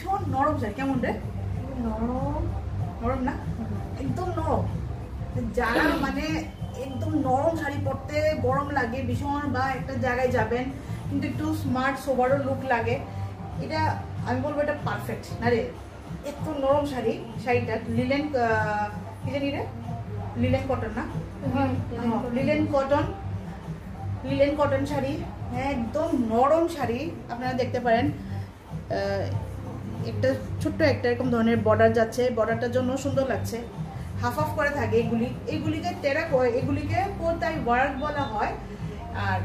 ভীষণ নরম শাড়ি। কেমন রে? নরম নরম না, একদম নরম। যারা মানে একদম নরম শাড়ি পরতে গরম লাগে ভীষণ, বা একটা জায়গায় যাবেন কিন্তু একটু স্মার্ট সোবারও লুক লাগে, এটা আমি বলবো এটা পারফেক্ট না রে। এত নরম শাড়ি, শাড়িটা লিলেন কি জানি রে, লিলেন কটন না, লিলেন কটন শাড়ি, একদম নরম শাড়ি। আপনারা দেখতে পারেন একটা ছোট্ট একটা এরকম ধরনের বর্ডার যাচ্ছে, বর্ডারটার জন্য সুন্দর লাগছে। হাফ হাফ করে থাকে এগুলিকে টেরা করে, এগুলিকে কোথায় ওয়ার্ক বলা হয়। আর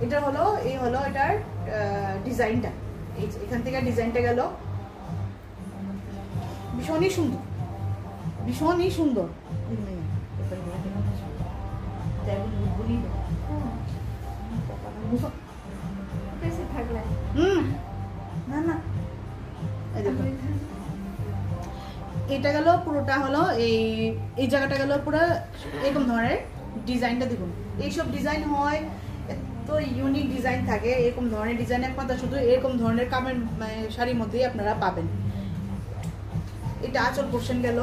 এটা হলো এটার ডিজাইনটা, এখান থেকে ডিজাইনটা গেল ভীষণই সুন্দর, ভীষণই সুন্দর। না না, এটা গেল পুরোটা হলো এই জায়গাটা গেল পুরো এরকম ধরনের ডিজাইনটা দেখুন। এইসব ডিজাইন হয়, এত ইউনিক ডিজাইন থাকে, এরকম ধরনের ডিজাইন একমাত্র শুধু এরকম ধরনের কামের শাড়ির মধ্যেই আপনারা পাবেন। এটা আঁচল পোর্শন গেল।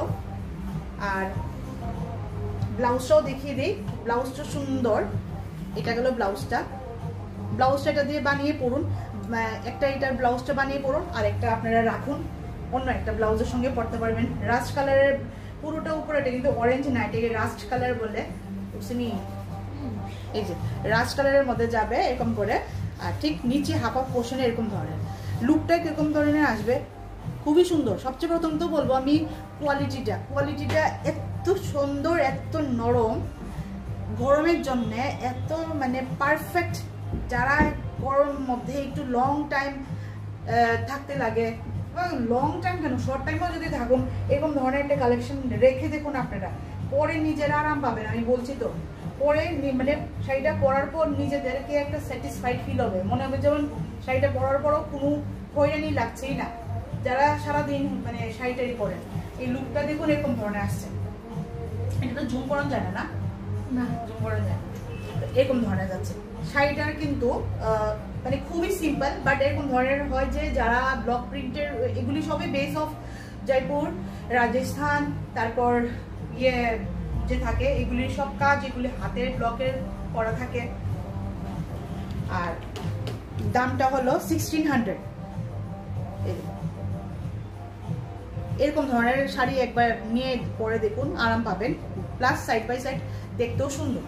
আর ব্লাউজটাও দেখিয়ে দিই, ব্লাউজটা সুন্দর। এটা গেল ব্লাউজটা, এটা দিয়ে বানিয়ে পরুন। একটা এটার ব্লাউজটা বানিয়ে পরুন, আর একটা আপনারা রাখুন, অন্য একটা ব্লাউজের সঙ্গে পরতে পারবেন। রাস্ট কালারের পুরোটা উপরে, এটা কিন্তু অরেঞ্জ না, এটাকে রাস্ট কালার বলে, বুঝছেন? এই যে রাস্ট কালারের মধ্যে যাবে এরকম করে। আর ঠিক নিচে হাফ হাফ পোর্শনে এরকম ধরনের লুকটা কিরকম ধরনের আসবে, খুবই সুন্দর। সবচেয়ে প্রথম তো বলবো আমি কোয়ালিটিটা এত সুন্দর, এত নরম, গরমের জন্য এত মানে পারফেক্ট। যারা গরম মধ্যে একটু লং টাইম থাকতে লাগে, লং টাইম কেন, শর্ট টাইমও যদি থাকুন, এরকম ধরনের একটা কালেকশন রেখে দেখুন, আপনারা পরে নিজেরা আরাম পাবেন। আমি বলছি তো, পরে মানে শাড়িটা পরার পর নিজেদেরকে একটা স্যাটিসফাইড ফিল হবে, মনে হবে যেমন শাড়িটা পরার পরও কোনো হয়রানি লাগছেই না। যারা সারাদিন মানে শাড়িটারি পরেন, এই লুকটা দেখুন এরকম ধরনের আসছে। এটা তো জুম করা যায় না, না জুম করা যায় না, এরকম ধরনের যাচ্ছে শাড়িটার। কিন্তু মানে খুবই সিম্পল, বাট এরকম ধরনের হয় যে যারা ব্লক প্রিন্টের, এগুলি সবই বেস অফ জয়পুর, রাজস্থান, তারপর ইয়ে যে থাকে, এগুলির সব কাজ এগুলি হাতের ব্লকের করা থাকে। আর দামটা হলো 1600। এরকম ধরনের শাড়ি একবার নিয়ে পরে দেখুন, আরাম পাবেন, প্লাস সাইড বাই সাইড দেখতেও সুন্দর।